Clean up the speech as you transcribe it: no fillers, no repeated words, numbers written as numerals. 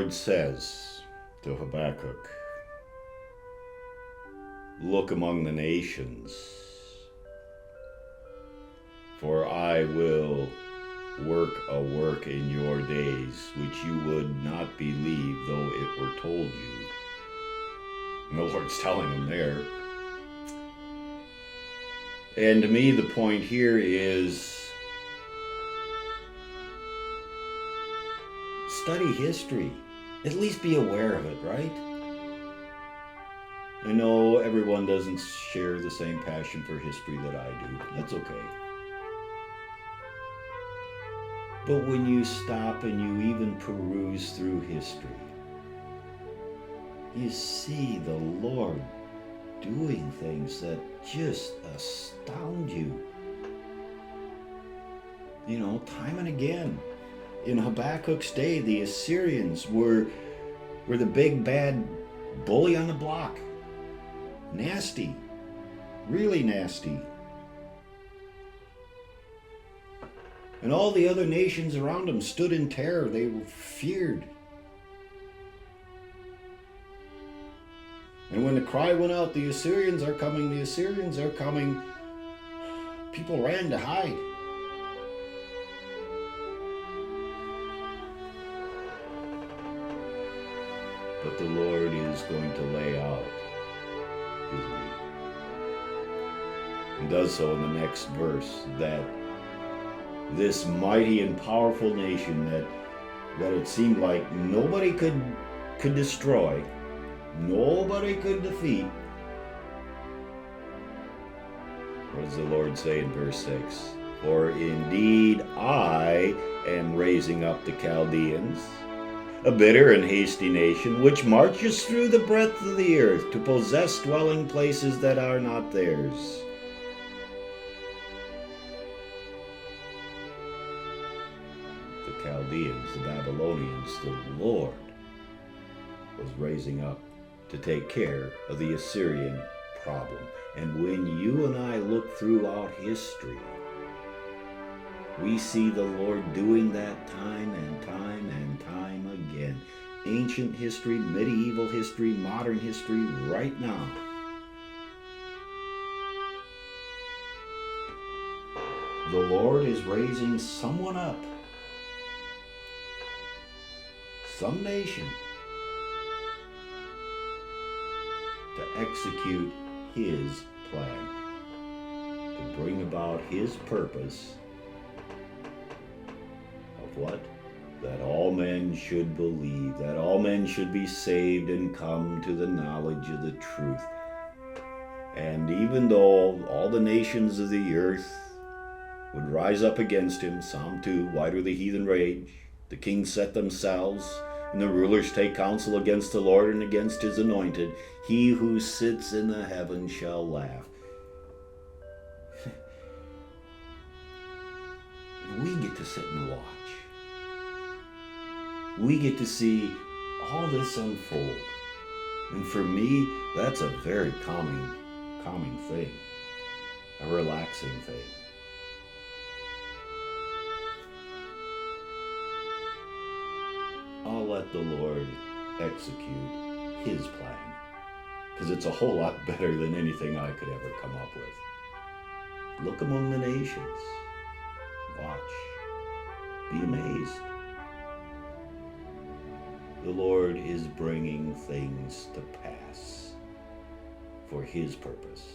Lord says to Habakkuk, look among the nations, for I will work a work in your days which you would not believe though it were told you. And the Lord's telling him there. And to me, the point here is study history. At least be aware of it, right? I know everyone doesn't share the same passion for history that I do. That's okay. But when you stop and you even peruse through history, you see the Lord doing things that just astound you. You know, time and again. In Habakkuk's day, the Assyrians were the big bad bully on the block. Nasty. Really nasty. And all the other nations around them stood in terror. They were feared. And when the cry went out, the Assyrians are coming, the Assyrians are coming, people ran to hide. But the Lord is going to lay out his need. And does so in the next verse, that this mighty and powerful nation that it seemed like nobody could destroy, nobody could defeat. What does the Lord say in verse 6? For indeed I am raising up the Chaldeans, a bitter and hasty nation, which marches through the breadth of the earth to possess dwelling places that are not theirs. The Chaldeans, the Babylonians, the Lord was raising up to take care of the Assyrian problem. And when you and I look throughout history, we see the Lord doing that time and time and time again. Ancient history, medieval history, modern history, right now. The Lord is raising someone up, some nation, to execute his plan, to bring about his purpose of what? That all men should believe, that all men should be saved and come to the knowledge of the truth. And even though all the nations of the earth would rise up against him, Psalm 2, why do the heathen rage? The kings set themselves, and the rulers take counsel against the Lord and against his anointed. He who sits in the heavens shall laugh. And we get to sit and watch. We get to see all this unfold. And for me, that's a very calming thing. A relaxing thing. I'll let the Lord execute his plan, because it's a whole lot better than anything I could ever come up with. Look among the nations. Watch. Be amazed. The Lord is bringing things to pass for his purpose.